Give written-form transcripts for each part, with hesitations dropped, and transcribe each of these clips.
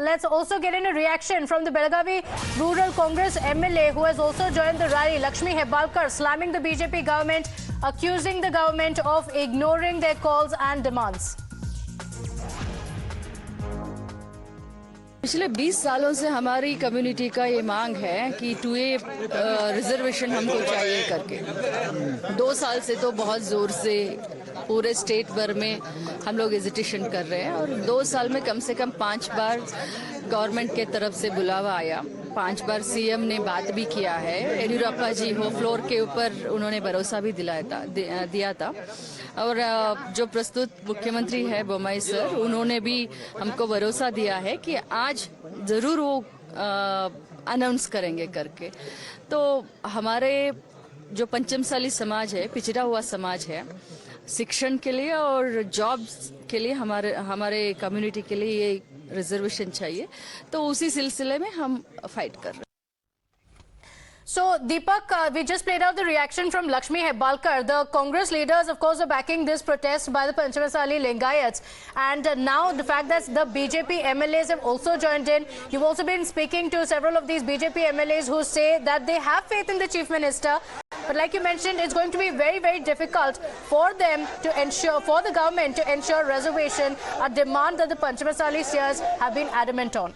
let's also get in a reaction from the Belagavi Rural Congress MLA who has also joined the rally, Lakshmi Hebbalkar, slamming the BJP government, accusing the government of ignoring their calls and demands. पिछले 20 सालों से हमारी community का ये मांग है कि 2A reservation हमको चाहिए करके 2 साल से तो बहुत जोर से पूरे स्टेट भर में हम लोग एजिटेशन कर रहे हैं और 2 साल में कम से कम 5 बार गवर्नमेंट के तरफ से बुलावा आया, 5 बार सीएम ने बात भी किया है। येदियुरप्पा जी हो फ्लोर के ऊपर उन्होंने भरोसा भी दिया था और जो प्रस्तुत मुख्यमंत्री है बोम्मई सर, उन्होंने भी हमको भरोसा दिया है कि आज जरूर वो अनाउंस करेंगे करके। तो हमारे जो पंचमसाली समाज है, पिछड़ा हुआ समाज है, शिक्षण के लिए और जॉब्स के लिए हमारे कम्युनिटी के लिए ये रिजर्वेशन चाहिए, तो उसी सिलसिले में हम फाइट कर रहे हैं। So, Deepak, we just played out the reaction from Lakshmi Hebbalkar. The Congress leaders, of course, are backing this protest by the Panchamasali Lingayats. And now the fact that the BJP MLAs have also joined in. You've also been speaking to several of these BJP MLAs who say that they have faith in the Chief Minister. But like you mentioned, it's going to be very, very difficult for them to ensure, for the government to ensure reservation, a demand that the Panchamasali seers have been adamant on.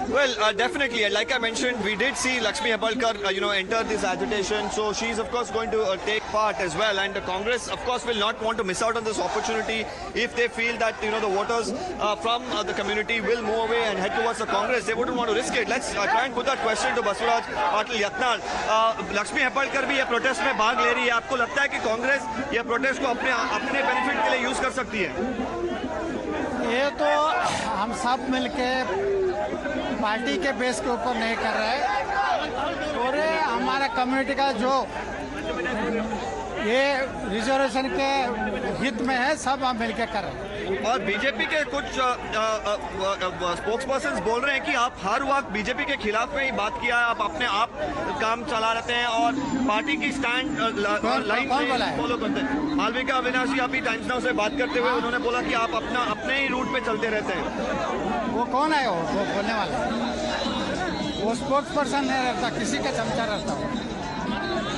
Well, definitely. Like I mentioned, we did see Lakshmi Hebbalkar, enter this agitation. So she's, of course, going to take part as well. And the Congress, of course, will not want to miss out on this opportunity if they feel that, the voters from the community will move away and head towards the Congress. They wouldn't want to risk it. Let's try and put that question to Basuraj Patil Yatnal. Lakshmi Hebbalkar भी ये protest में भाग ले रही है। आपको लगता है कि कांग्रेस ये प्रोटेस्ट को अपने बेनिफिट के लिए यूज कर सकती है? ये तो हम सब मिलके पार्टी के बेस के ऊपर नहीं कर रहे हैं। पूरे हमारा कम्युनिटी का जो ये रिजर्वेशन के हित में है, सब हम मिलके कर रहे हैं। और बीजेपी के कुछ स्पोक्स पर्सन बोल रहे हैं कि आप हर वक्त बीजेपी के खिलाफ में ही बात किया है, आप अपने आप काम चला रहते हैं और पार्टी की स्टैंड लाइन फॉलो करते हैं। मालविका अविनाशी अभी टाइम्स नाउ से बात करते हुए उन्होंने बोला कि आप अपने ही रूट पे चलते रहते हैं। वो कौन है? वो बोलने वाला, वो स्पोक्स पर्सन नहीं रहता, किसी का चमचा रहता है।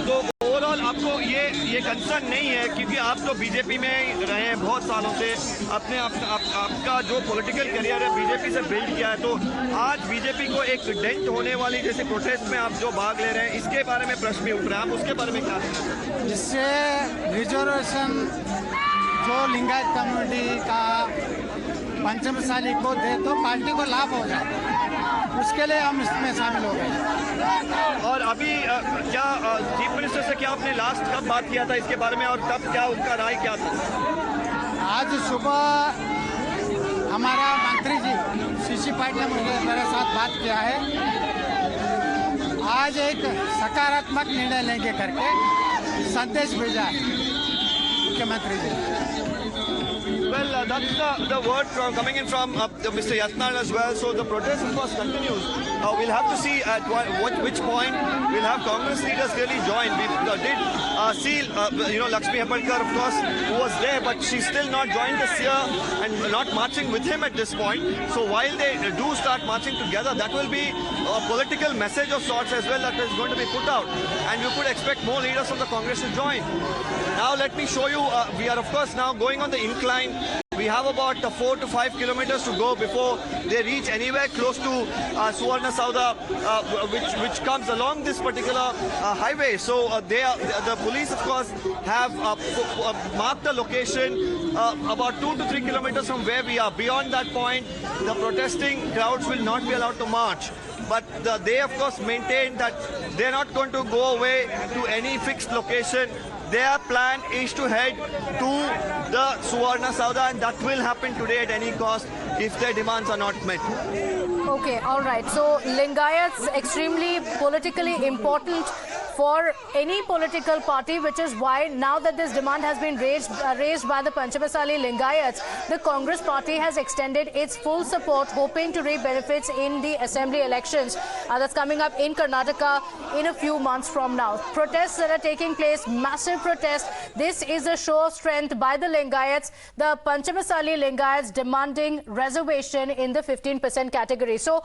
तो ओवरऑल आपको ये कंसर्न नहीं है, क्योंकि आप तो बीजेपी में रहे हैं बहुत सालों से, आपका जो पॉलिटिकल करियर है बीजेपी से बिल्ड किया है, तो आज बीजेपी को एक डेंट होने वाली जैसे प्रोटेस्ट में आप जो भाग ले रहे हैं, इसके बारे में प्रश्न भी उठ रहे हैं, आप उसके बारे में क्या? इससे रिजर्वेशन जो लिंगायत कम्युनिटी का पंचमसाली को दे तो पार्टी को लाभ हो जाए, उसके लिए हम इसमें शामिल हो गए। और अभी क्या चीफ मिनिस्टर से क्या आपने लास्ट कब बात किया था इसके बारे में, और तब क्या उनका राय क्या था? आज सुबह हमारा मंत्री जी सीसी पाटिल ने मेरे साथ बात किया है। आज एक सकारात्मक निर्णय लेंगे करके संदेश भेजा है मुख्यमंत्री जी। Well, that's the word coming in from Mr. Yatnal as well. So the protest, of course, continues. We'll have to see at which point we'll have Congress leaders really join. We did see, Lakshmi Hebbalkar, of course, who was there, but she's still not joined us here and not marching with him at this point. So while they do start marching together, that will be a political message of sorts as well that is going to be put out. And you could expect more leaders from the Congress to join. Now let me show you, we are of course now going on the incline. We have about 4 to 5 kilometers to go before they reach anywhere close to Suvarna Sauda, which comes along this particular highway. So the police, of course, have marked the location about 2 to 3 kilometers from where we are. Beyond that point, the protesting crowds will not be allowed to march. But they, of course, maintain that they're not going to go away to any fixed location. Their plan is to head to the Suvarna Sauda, and that will happen today at any cost if their demands are not met. Okay, all right. So Lingayats, extremely politically important for any political party, which is why now that this demand has been raised by the Panchamasali Lingayats, the Congress party has extended its full support, hoping to reap benefits in the assembly elections that's coming up in Karnataka in a few months from now. Protests that are taking place, massive protests. This is a show of strength by the Lingayats, the Panchamasali Lingayats demanding reservation in the 15% category. So